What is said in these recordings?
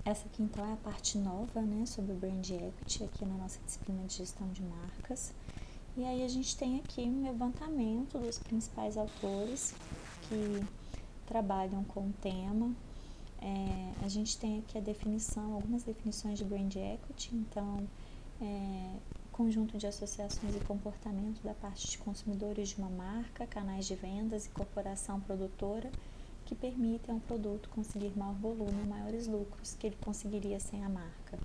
Essa aqui então é a parte nova, né, sobre o Brand Equity aqui na nossa disciplina de gestão de marcas. E aí a gente tem aqui um levantamento dos principais autores que trabalham com o tema. A gente tem aqui algumas definições de Brand Equity, então, conjunto de associações e comportamento da parte de consumidores de uma marca, canais de vendas e corporação produtora que permitem ao produto conseguir maior volume ou maiores lucros que ele conseguiria sem a marca.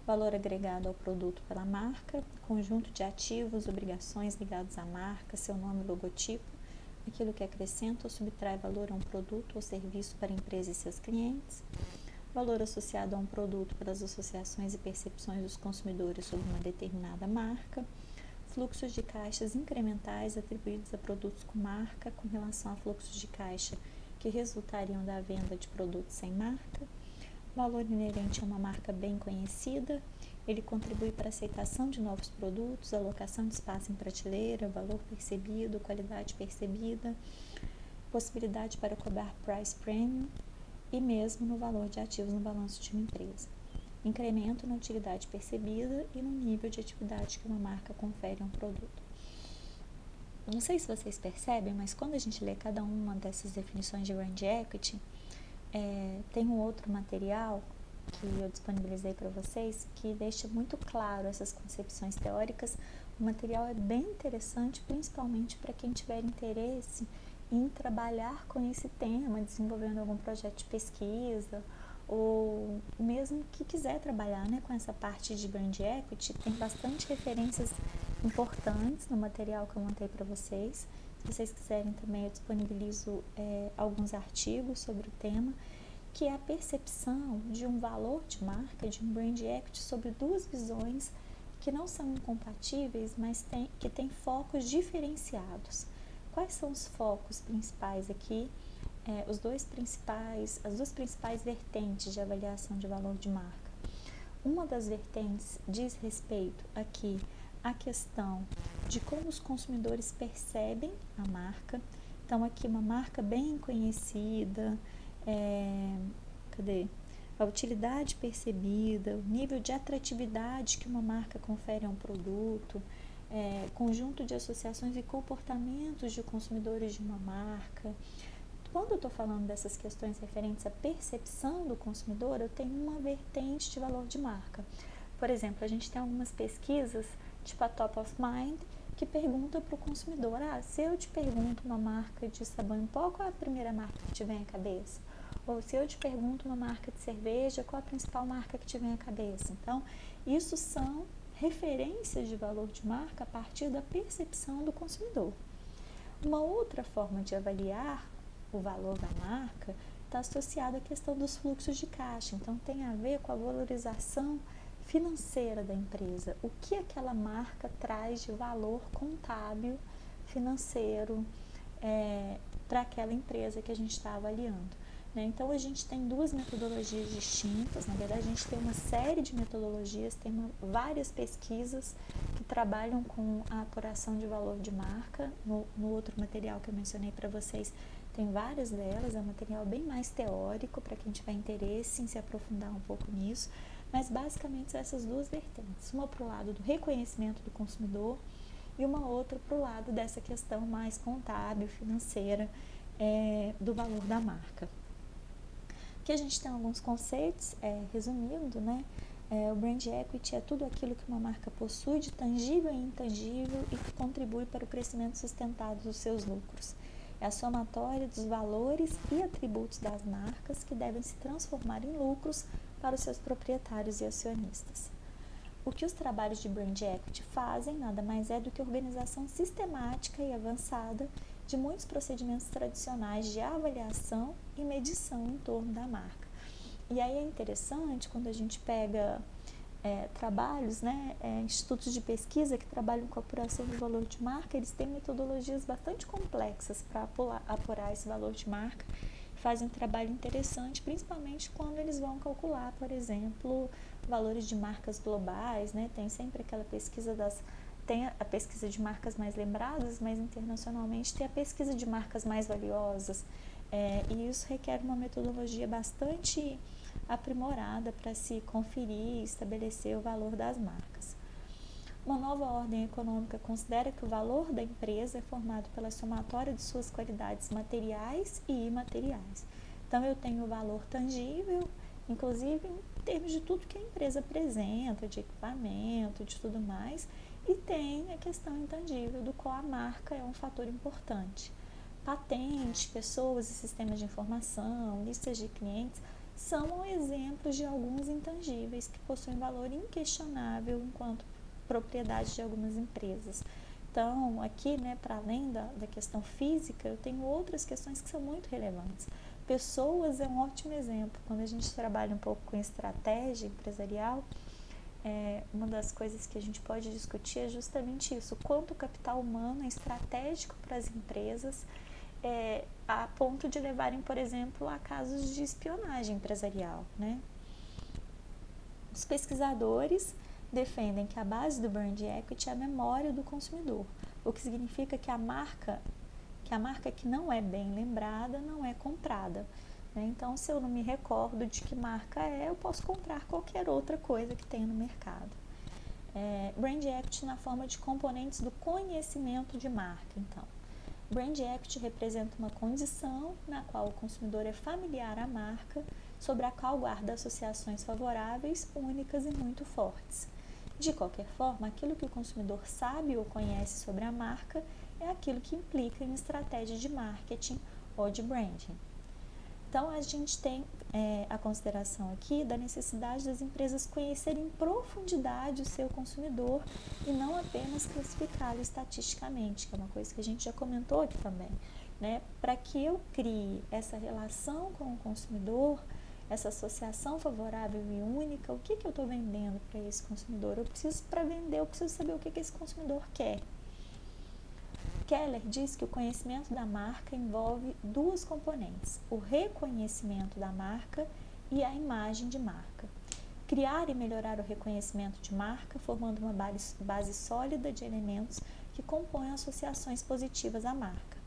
Valor agregado ao produto pela marca, conjunto de ativos, obrigações ligados à marca, seu nome e logotipo, aquilo que acrescenta ou subtrai valor a um produto ou serviço para a empresa e seus clientes, valor associado a um produto pelas associações e percepções dos consumidores sobre uma determinada marca, fluxos de caixas incrementais atribuídos a produtos com marca com relação a fluxos de caixa que resultariam da venda de produtos sem marca, valor inerente a uma marca bem conhecida, ele contribui para a aceitação de novos produtos, alocação de espaço em prateleira, valor percebido, qualidade percebida, possibilidade para cobrar price premium e mesmo no valor de ativos no balanço de uma empresa. Incremento na utilidade percebida e no nível de atividade que uma marca confere a um produto. Não sei se vocês percebem, mas quando a gente lê cada uma dessas definições de Brand Equity, tem um outro material que eu disponibilizei para vocês que deixa muito claro essas concepções teóricas. O material é bem interessante, principalmente para quem tiver interesse em trabalhar com esse tema, desenvolvendo algum projeto de pesquisa, ou mesmo que quiser trabalhar, né, com essa parte de Brand Equity. Tem bastante referências importantes no material que eu montei para vocês. Se vocês quiserem também, eu disponibilizo alguns artigos sobre o tema, que é a percepção de um valor de marca, de um Brand Equity, sobre duas visões que não são incompatíveis, mas que têm focos diferenciados. Quais são os focos principais aqui? As duas principais vertentes de avaliação de valor de marca. Uma das vertentes diz respeito aqui à questão de como os consumidores percebem a marca. Então, aqui uma marca bem conhecida, a utilidade percebida, o nível de atratividade que uma marca confere a um produto, conjunto de associações e comportamentos de consumidores de uma marca. Quando eu estou falando dessas questões referentes à percepção do consumidor, eu tenho uma vertente de valor de marca. Por exemplo, a gente tem algumas pesquisas, tipo a Top of Mind, que pergunta para o consumidor: se eu te pergunto uma marca de sabão em pó, qual é a primeira marca que te vem à cabeça? Ou se eu te pergunto uma marca de cerveja, qual é a principal marca que te vem à cabeça? Então, isso são referências de valor de marca a partir da percepção do consumidor. Uma outra forma de avaliar o valor da marca está associada à questão dos fluxos de caixa. Então, tem a ver com a valorização financeira da empresa. O que aquela marca traz de valor contábil, financeiro, para aquela empresa que a gente está avaliando. Então, a gente tem duas metodologias distintas. Na verdade, a gente tem uma série de metodologias, tem várias pesquisas que trabalham com a apuração de valor de marca. No outro material que eu mencionei para vocês, tem várias delas. É um material bem mais teórico para quem tiver interesse em se aprofundar um pouco nisso. Mas, basicamente, são essas duas vertentes. Uma para o lado do reconhecimento do consumidor e uma outra para o lado dessa questão mais contábil, financeira, do valor da marca. Aqui a gente tem alguns conceitos, resumindo, né? O Brand Equity é tudo aquilo que uma marca possui de tangível e intangível e que contribui para o crescimento sustentado dos seus lucros. É a somatória dos valores e atributos das marcas que devem se transformar em lucros para os seus proprietários e acionistas. O que os trabalhos de Brand Equity fazem nada mais é do que a organização sistemática e avançada de muitos procedimentos tradicionais de avaliação e medição em torno da marca. E aí é interessante quando a gente pega trabalhos, né, institutos de pesquisa que trabalham com a apuração do valor de marca, eles têm metodologias bastante complexas para apurar esse valor de marca, fazem um trabalho interessante, principalmente quando eles vão calcular, por exemplo, valores de marcas globais, né? Tem sempre aquela pesquisa tem a pesquisa de marcas mais lembradas, mas internacionalmente tem a pesquisa de marcas mais valiosas, e isso requer uma metodologia bastante aprimorada para se conferir e estabelecer o valor das marcas. Uma nova ordem econômica considera que o valor da empresa é formado pela somatória de suas qualidades materiais e imateriais. Então, eu tenho o valor tangível, inclusive em termos de tudo que a empresa apresenta, de equipamento, de tudo mais, e tem a questão intangível, do qual a marca é um fator importante. Patentes, pessoas e sistemas de informação, listas de clientes, são exemplos de alguns intangíveis que possuem valor inquestionável enquanto propriedade de algumas empresas. Então, aqui, para além da questão física, eu tenho outras questões que são muito relevantes. Pessoas é um ótimo exemplo. Quando a gente trabalha um pouco com estratégia empresarial, uma das coisas que a gente pode discutir é justamente isso, quanto o capital humano é estratégico para as empresas, a ponto de levarem, por exemplo, a casos de espionagem empresarial, Os pesquisadores defendem que a base do brand equity é a memória do consumidor, o que significa que a marca que não é bem lembrada não é comprada. Então, se eu não me recordo de que marca eu posso comprar qualquer outra coisa que tenha no mercado. Brand equity na forma de componentes do conhecimento de marca. Então, brand equity representa uma condição na qual o consumidor é familiar à marca, sobre a qual guarda associações favoráveis, únicas e muito fortes. De qualquer forma, aquilo que o consumidor sabe ou conhece sobre a marca é aquilo que implica em estratégia de marketing ou de branding. Então, a gente tem a consideração aqui da necessidade das empresas conhecerem em profundidade o seu consumidor e não apenas classificá-lo estatisticamente, que é uma coisa que a gente já comentou aqui também. Para que eu crie essa relação com o consumidor, essa associação favorável e única, o que eu estou vendendo para esse consumidor? Para vender, eu preciso saber o que esse consumidor quer. Keller diz que o conhecimento da marca envolve duas componentes, o reconhecimento da marca e a imagem de marca. Criar e melhorar o reconhecimento de marca, formando uma base sólida de elementos que compõem associações positivas à marca.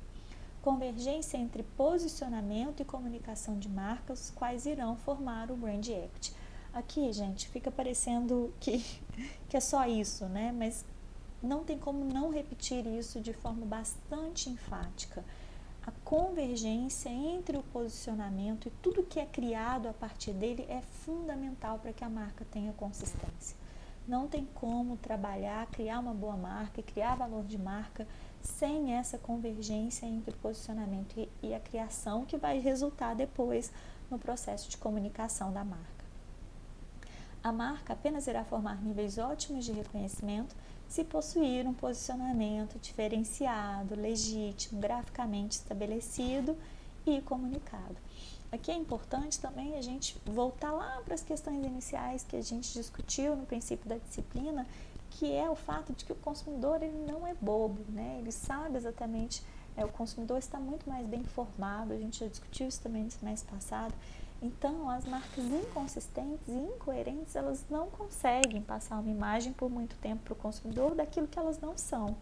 Convergência entre posicionamento e comunicação de marca, os quais irão formar o brand equity. Aqui, gente, fica parecendo que é só isso, mas não tem como não repetir isso de forma bastante enfática. A convergência entre o posicionamento e tudo que é criado a partir dele é fundamental para que a marca tenha consistência. Não tem como trabalhar, criar uma boa marca e criar valor de marca sem essa convergência entre o posicionamento e a criação, que vai resultar depois no processo de comunicação da marca. A marca apenas irá formar níveis ótimos de reconhecimento se possuir um posicionamento diferenciado, legítimo, graficamente estabelecido e comunicado. Aqui é importante também a gente voltar lá para as questões iniciais que a gente discutiu no princípio da disciplina, que é o fato de que o consumidor ele não é bobo, ele sabe exatamente, o consumidor está muito mais bem informado, a gente já discutiu isso também no semestre passado. Então, as marcas inconsistentes e incoerentes, elas não conseguem passar uma imagem por muito tempo para o consumidor daquilo que elas não são.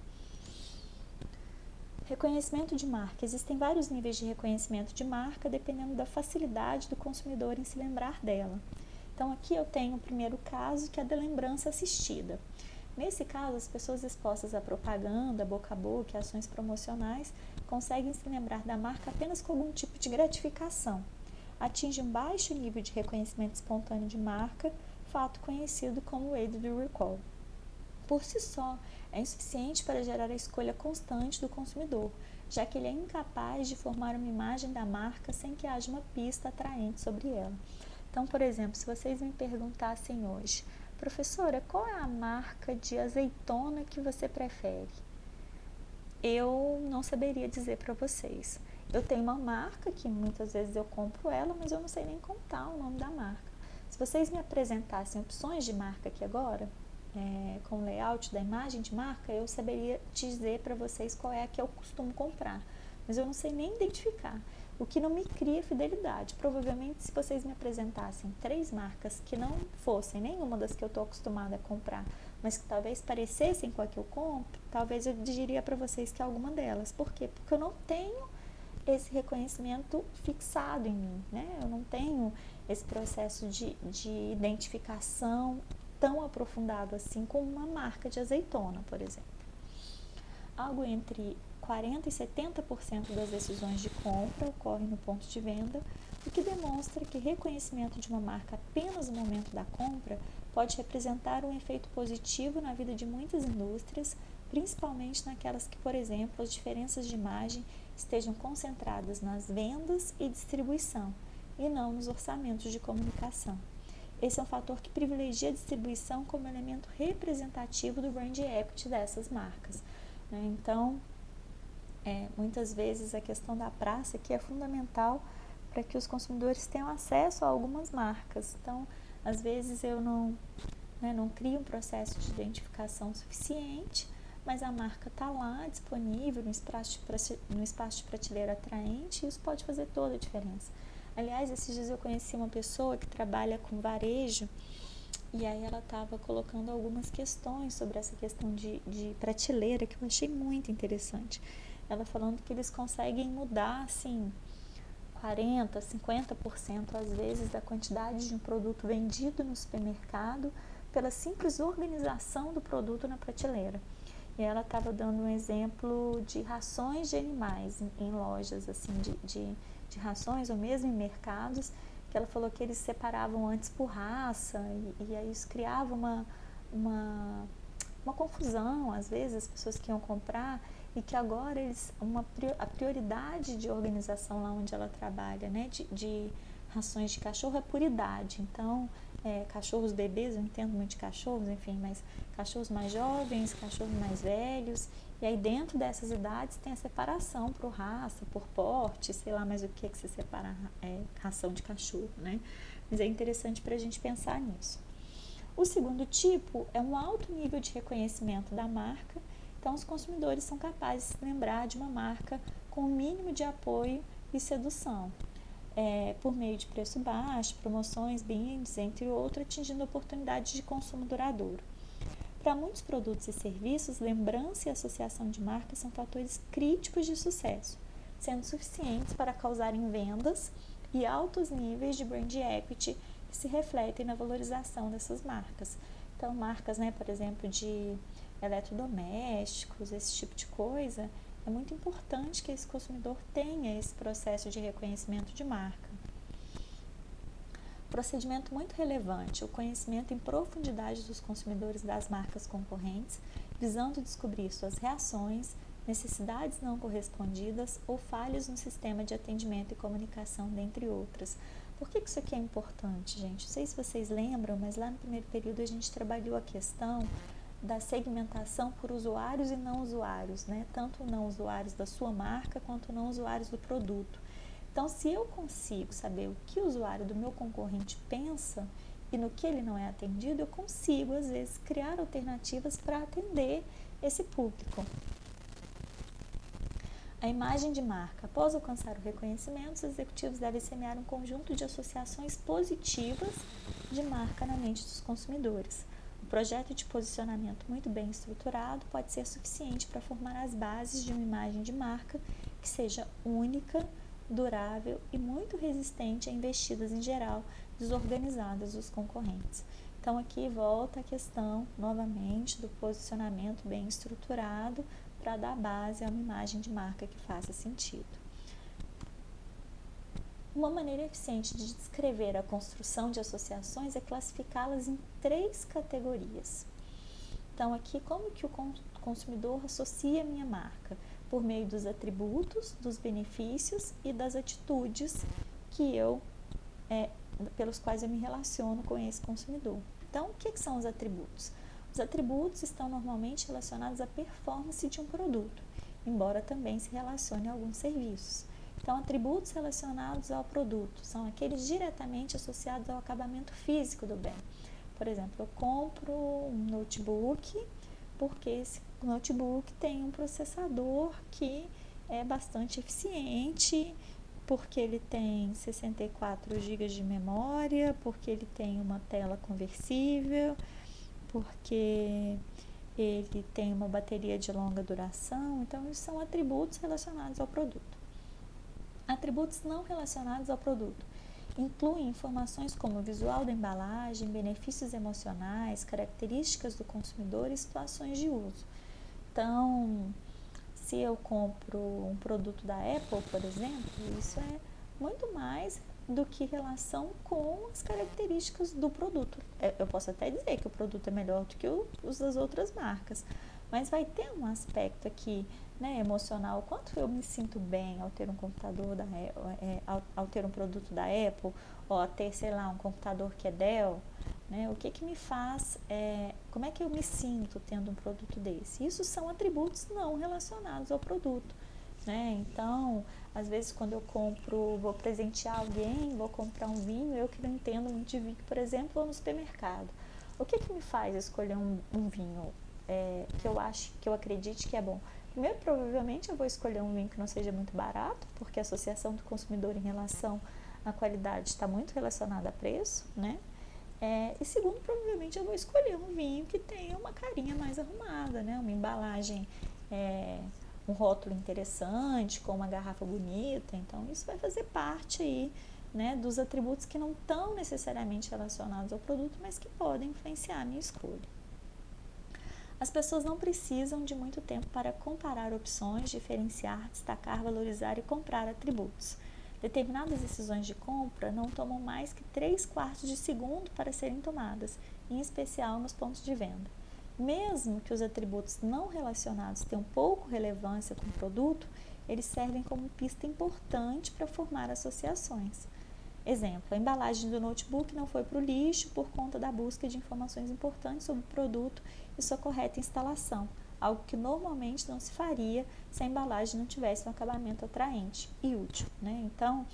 Reconhecimento de marca. Existem vários níveis de reconhecimento de marca, dependendo da facilidade do consumidor em se lembrar dela. Então, aqui eu tenho o primeiro caso, que é a da lembrança assistida. Nesse caso, as pessoas expostas à propaganda, boca a boca e ações promocionais conseguem se lembrar da marca apenas com algum tipo de gratificação. Atinge um baixo nível de reconhecimento espontâneo de marca, fato conhecido como aided recall. Por si só, é insuficiente para gerar a escolha constante do consumidor, já que ele é incapaz de formar uma imagem da marca sem que haja uma pista atraente sobre ela. Então, por exemplo, se vocês me perguntassem hoje, professora, qual é a marca de azeitona que você prefere? Eu não saberia dizer para vocês. Eu tenho uma marca que muitas vezes eu compro ela, mas eu não sei nem contar o nome da marca. Se vocês me apresentassem opções de marca aqui agora, com o layout da imagem de marca, eu saberia dizer para vocês qual é a que eu costumo comprar, mas eu não sei nem identificar, o que não me cria fidelidade. Provavelmente, se vocês me apresentassem 3 marcas que não fossem nenhuma das que eu estou acostumada a comprar, mas que talvez parecessem com a que eu compro, talvez eu diria para vocês que é alguma delas. Por quê? Porque eu não tenho esse reconhecimento fixado em mim, Eu não tenho esse processo de identificação tão aprofundado assim com uma marca de azeitona, por exemplo. Algo entre 40% e 70% das decisões de compra ocorrem no ponto de venda, o que demonstra que reconhecimento de uma marca apenas no momento da compra pode representar um efeito positivo na vida de muitas indústrias, principalmente naquelas que, por exemplo, as diferenças de imagem estejam concentradas nas vendas e distribuição, e não nos orçamentos de comunicação. Esse é um fator que privilegia a distribuição como elemento representativo do brand equity dessas marcas, né? Então, muitas vezes a questão da praça aqui é fundamental para que os consumidores tenham acesso a algumas marcas. Então, às vezes eu não crio um processo de identificação suficiente, mas a marca está lá disponível no espaço de prateleira atraente, e isso pode fazer toda a diferença. Aliás, esses dias eu conheci uma pessoa que trabalha com varejo, e aí ela estava colocando algumas questões sobre essa questão de prateleira, que eu achei muito interessante. Ela falando que eles conseguem mudar, assim, 40%, 50% às vezes da quantidade de um produto vendido no supermercado pela simples organização do produto na prateleira. E ela estava dando um exemplo de rações de animais em lojas, assim, de rações, ou mesmo em mercados, que ela falou que eles separavam antes por raça, e aí isso criava uma confusão, às vezes, as pessoas que iam comprar, e que agora a prioridade de organização lá onde ela trabalha, né, de rações de cachorro é por idade. Então, cachorros bebês, eu não entendo muito de cachorros, enfim, mas cachorros mais jovens, cachorros mais velhos, e aí dentro dessas idades tem a separação por raça, por porte, sei lá mais o que você separa, ração de cachorro, né? Mas é interessante para a gente pensar nisso. O segundo tipo é um alto nível de reconhecimento da marca. Então, os consumidores são capazes de se lembrar de uma marca com o mínimo de apoio e sedução, por meio de preço baixo, promoções, brindes, entre outros, atingindo oportunidades de consumo duradouro. Para muitos produtos e serviços, lembrança e associação de marca são fatores críticos de sucesso, sendo suficientes para causarem vendas e altos níveis de brand equity que se refletem na valorização dessas marcas. Então, marcas, né, por exemplo, de eletrodomésticos, esse tipo de coisa, é muito importante que esse consumidor tenha esse processo de reconhecimento de marca. Procedimento muito relevante, o conhecimento em profundidade dos consumidores das marcas concorrentes, visando descobrir suas reações, necessidades não correspondidas ou falhas no sistema de atendimento e comunicação, dentre outras. Por que isso aqui é importante, gente? Não sei se vocês lembram, mas lá no primeiro período a gente trabalhou a questão da segmentação por usuários e não usuários, né? Tanto não usuários da sua marca quanto não usuários do produto. Então, se eu consigo saber o que o usuário do meu concorrente pensa e no que ele não é atendido, eu consigo, às vezes, criar alternativas para atender esse público. A imagem de marca. Após alcançar o reconhecimento, os executivos devem semear um conjunto de associações positivas de marca na mente dos consumidores. Um projeto de posicionamento muito bem estruturado pode ser suficiente para formar as bases de uma imagem de marca que seja única, durável e muito resistente a investidas em geral desorganizadas dos concorrentes. Então aqui volta a questão novamente do posicionamento bem estruturado para dar base a uma imagem de marca que faça sentido. Uma maneira eficiente de descrever a construção de associações é classificá-las em 3 categorias. Então aqui como que o consumidor associa a minha marca? Por meio dos atributos, dos benefícios e das atitudes pelos quais eu me relaciono com esse consumidor. Então, o que são os atributos? Os atributos estão normalmente relacionados à performance de um produto, embora também se relacione a alguns serviços. Então, atributos relacionados ao produto são aqueles diretamente associados ao acabamento físico do bem. Por exemplo, eu compro um notebook porque esse notebook tem um processador que é bastante eficiente, porque ele tem 64 GB de memória, porque ele tem uma tela conversível, porque ele tem uma bateria de longa duração. Então, isso são atributos relacionados ao produto. Atributos não relacionados ao produto. incluem informações como o visual da embalagem, benefícios emocionais, características do consumidor e situações de uso. Então, se eu compro um produto da Apple, por exemplo, isso é muito mais do que relação com as características do produto. Eu posso até dizer que o produto é melhor do que os das outras marcas, mas vai ter um aspecto aqui, né, emocional. Quanto eu me sinto bem ao ter um computador ao ter um produto da Apple, ou a ter, sei lá, um computador que é Dell, né? O que me faz, como é que eu me sinto tendo um produto desse? Isso são atributos não relacionados ao produto, né? Então, às vezes quando eu vou presentear alguém, vou comprar um vinho, eu que não entendo muito de vinho, por exemplo, vou no supermercado. O que me faz escolher um vinho que eu acredite que é bom? Primeiro, provavelmente eu vou escolher um vinho que não seja muito barato, porque a associação do consumidor em relação à qualidade está muito relacionada a preço, né? E segundo, provavelmente eu vou escolher um vinho que tenha uma carinha mais arrumada, né? Uma embalagem, um rótulo interessante, com uma garrafa bonita. Então, isso vai fazer parte aí, né, dos atributos que não estão necessariamente relacionados ao produto, mas que podem influenciar a minha escolha. As pessoas não precisam de muito tempo para comparar opções, diferenciar, destacar, valorizar e comprar atributos. Determinadas decisões de compra não tomam mais que 3/4 de segundo para serem tomadas, em especial nos pontos de venda. Mesmo que os atributos não relacionados tenham pouco relevância com o produto, eles servem como pista importante para formar associações. Exemplo, a embalagem do notebook não foi para o lixo por conta da busca de informações importantes sobre o produto e sua correta instalação, algo que normalmente não se faria se a embalagem não tivesse um acabamento atraente e útil, né? Então,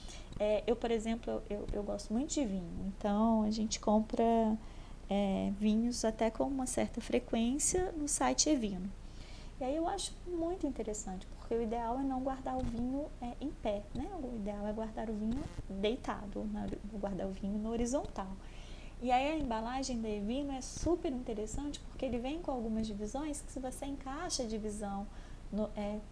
eu, por exemplo, eu gosto muito de vinho, então a gente compra vinhos até com uma certa frequência no site Evino. E aí eu acho muito interessante, porque o ideal é não guardar o vinho em pé, né? O ideal é guardar o vinho deitado, guardar o vinho no horizontal. E aí a embalagem da Evino é super interessante, porque ele vem com algumas divisões que se você encaixa a divisão,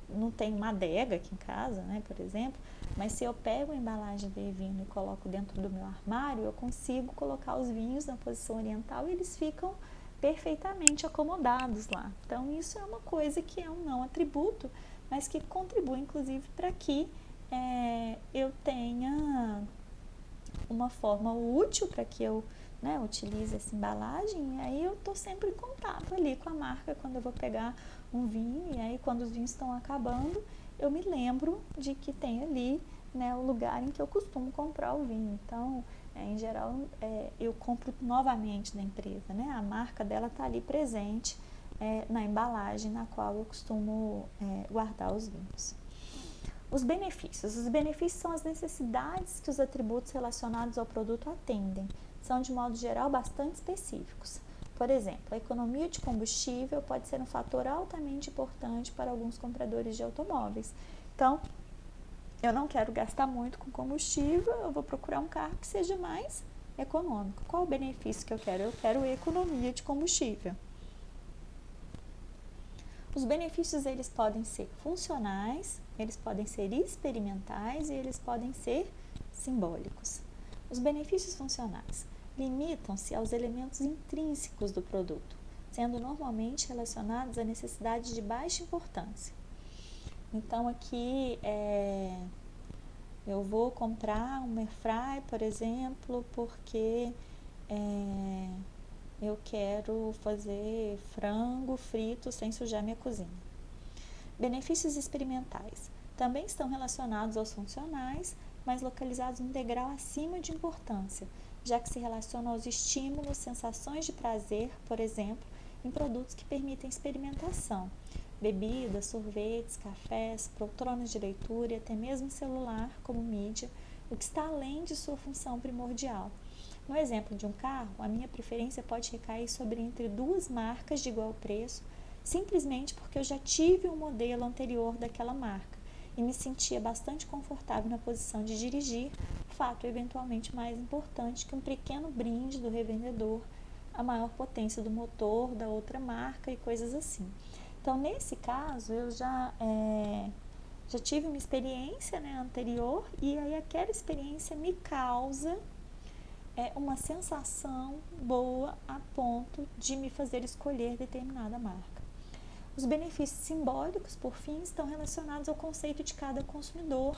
não tem uma adega aqui em casa, né, por exemplo, mas se eu pego a embalagem da Evino e coloco dentro do meu armário, eu consigo colocar os vinhos na posição oriental e eles ficam perfeitamente acomodados lá. Então, isso é uma coisa que é um não atributo, mas que contribui, inclusive, para que eu tenha uma forma útil para que eu, né, utilize essa embalagem. E aí eu estou sempre em contato ali com a marca quando eu vou pegar um vinho, e aí quando os vinhos estão acabando, eu me lembro de que tem ali, né, o lugar em que eu costumo comprar o vinho. Então, em geral, eu compro novamente da empresa, né? A marca dela está ali presente na embalagem na qual eu costumo guardar os vinhos. Os benefícios são as necessidades que os atributos relacionados ao produto atendem. São, de modo geral, bastante específicos. Por exemplo, a economia de combustível pode ser um fator altamente importante para alguns compradores de automóveis. Então, eu não quero gastar muito com combustível, eu vou procurar um carro que seja mais econômico. Qual o benefício que eu quero? Eu quero economia de combustível. Os benefícios, eles podem ser funcionais, eles podem ser experimentais e eles podem ser simbólicos. Os benefícios funcionais limitam-se aos elementos intrínsecos do produto, sendo normalmente relacionados a necessidades de baixa importância. Então, aqui eu vou comprar um airfryer, por exemplo, porque eu quero fazer frango frito sem sujar minha cozinha. Benefícios experimentais também estão relacionados aos funcionais, mas localizados um degrau acima de importância, já que se relacionam aos estímulos, sensações de prazer, por exemplo, em produtos que permitem experimentação, bebidas, sorvetes, cafés, poltronas de leitura e até mesmo celular como mídia, o que está além de sua função primordial. No exemplo de um carro, a minha preferência pode recair sobre entre duas marcas de igual preço, simplesmente porque eu já tive um modelo anterior daquela marca e me sentia bastante confortável na posição de dirigir, fato eventualmente mais importante que um pequeno brinde do revendedor, a maior potência do motor da outra marca e coisas assim. Então, nesse caso, eu já já tive uma experiência, né, anterior, e aí aquela experiência me causa uma sensação boa a ponto de me fazer escolher determinada marca. Os benefícios simbólicos, por fim, estão relacionados ao conceito de cada consumidor,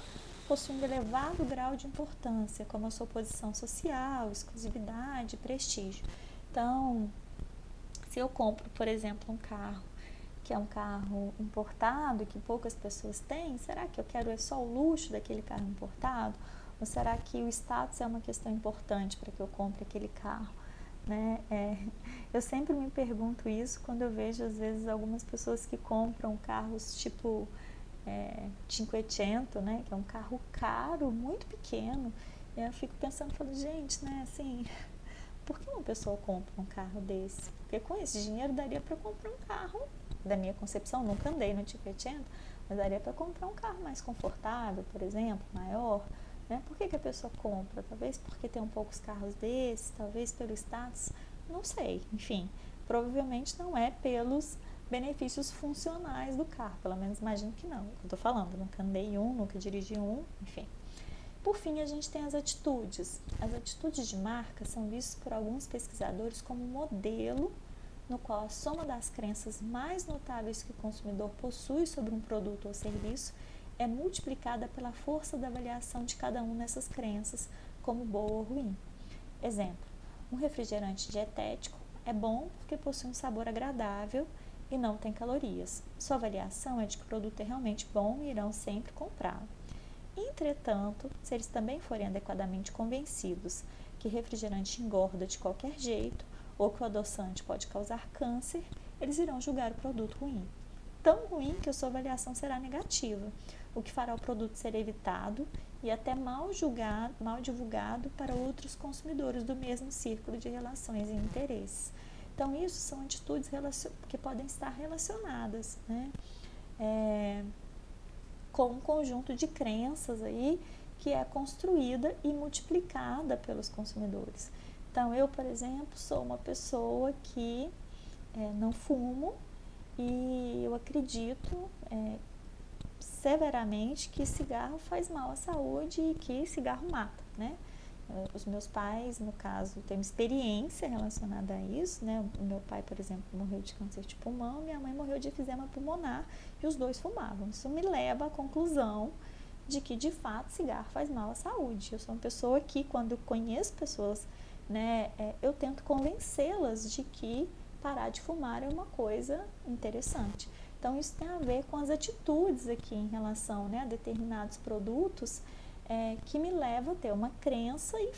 possuindo elevado grau de importância, como a sua posição social, exclusividade, prestígio. Então, se eu compro, por exemplo, um carro que é um carro importado que poucas pessoas têm, será que eu quero só o luxo daquele carro importado? Ou será que o status é uma questão importante para que eu compre aquele carro? Né? Eu sempre me pergunto isso quando eu vejo, às vezes, algumas pessoas que compram carros tipo Cinquecento, né? Que é um carro caro, muito pequeno. E eu fico pensando, falo, gente, né, assim, por que uma pessoa compra um carro desse? Porque com esse dinheiro daria para comprar um carro, da minha concepção, nunca andei no Cinquecento, mas daria para comprar um carro mais confortável, por exemplo, maior. Né? Por que a pessoa compra? Talvez porque tem poucos carros desses, talvez pelo status, não sei. Enfim, provavelmente não é pelos benefícios funcionais do carro, pelo menos imagino que não. Eu tô falando, nunca andei em um, nunca dirigi um, enfim. Por fim, a gente tem as atitudes. As atitudes de marca são vistas por alguns pesquisadores como modelo no qual a soma das crenças mais notáveis que o consumidor possui sobre um produto ou serviço é multiplicada pela força da avaliação de cada um nessas crenças, como boa ou ruim. Exemplo, um refrigerante dietético é bom porque possui um sabor agradável e não tem calorias. Sua avaliação é de que o produto é realmente bom e irão sempre comprá-lo. Entretanto, se eles também forem adequadamente convencidos que refrigerante engorda de qualquer jeito ou que o adoçante pode causar câncer, eles irão julgar o produto ruim. Tão ruim que a sua avaliação será negativa, o que fará o produto ser evitado e até mal divulgado para outros consumidores do mesmo círculo de relações e interesses. Então, isso são atitudes que podem estar relacionadas, né, com um conjunto de crenças aí que é construída e multiplicada pelos consumidores. Então, eu, por exemplo, sou uma pessoa que não fumo e eu acredito severamente que cigarro faz mal à saúde e que cigarro mata, né? Os meus pais, no caso, têm experiência relacionada a isso, né? O meu pai, por exemplo, morreu de câncer de pulmão, minha mãe morreu de efizema pulmonar e os dois fumavam. Isso me leva à conclusão de que, de fato, cigarro faz mal à saúde. Eu sou uma pessoa que, quando eu conheço pessoas, né, eu tento convencê-las de que parar de fumar é uma coisa interessante. Então, isso tem a ver com as atitudes aqui em relação, né, a determinados produtos que me leva a ter uma crença e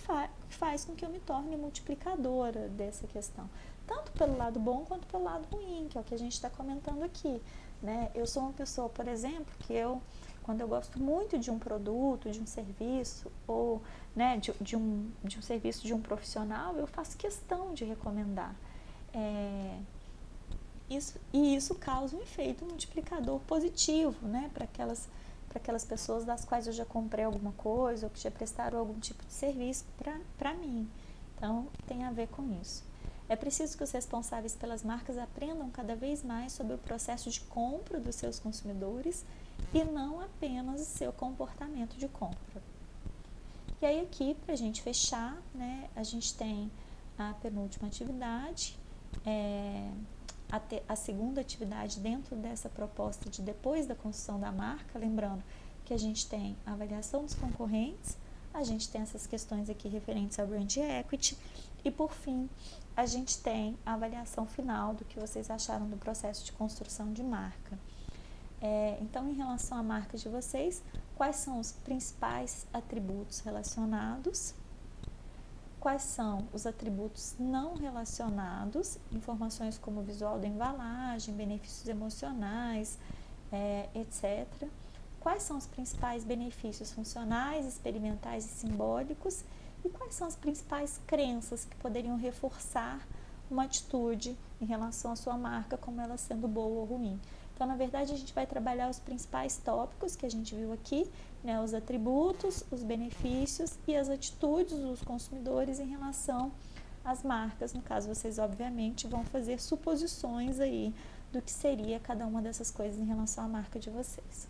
faz com que eu me torne multiplicadora dessa questão. Tanto pelo lado bom quanto pelo lado ruim, que é o que a gente está comentando aqui. Né? Eu sou uma pessoa, por exemplo, que quando eu gosto muito de um produto, de um serviço, ou né, de um serviço de um profissional, eu faço questão de recomendar. Isso causa um efeito multiplicador positivo, né, para aquelas pessoas das quais eu já comprei alguma coisa ou que já prestaram algum tipo de serviço para mim. Então, tem a ver com isso. É preciso que os responsáveis pelas marcas aprendam cada vez mais sobre o processo de compra dos seus consumidores e não apenas o seu comportamento de compra. E aí aqui, para a gente fechar, né, a gente tem a penúltima atividade, a segunda atividade dentro dessa proposta de depois da construção da marca, lembrando que a gente tem a avaliação dos concorrentes, a gente tem essas questões aqui referentes ao brand equity e, por fim, a gente tem a avaliação final do que vocês acharam do processo de construção de marca. Então, em relação à marca de vocês, quais são os principais atributos relacionados? Quais são os atributos não relacionados, informações como o visual da embalagem, benefícios emocionais, etc. Quais são os principais benefícios funcionais, experimentais e simbólicos? E quais são as principais crenças que poderiam reforçar uma atitude em relação à sua marca, como ela sendo boa ou ruim? Então, na verdade, a gente vai trabalhar os principais tópicos que a gente viu aqui, né, os atributos, os benefícios e as atitudes dos consumidores em relação às marcas. No caso, vocês, obviamente, vão fazer suposições aí do que seria cada uma dessas coisas em relação à marca de vocês.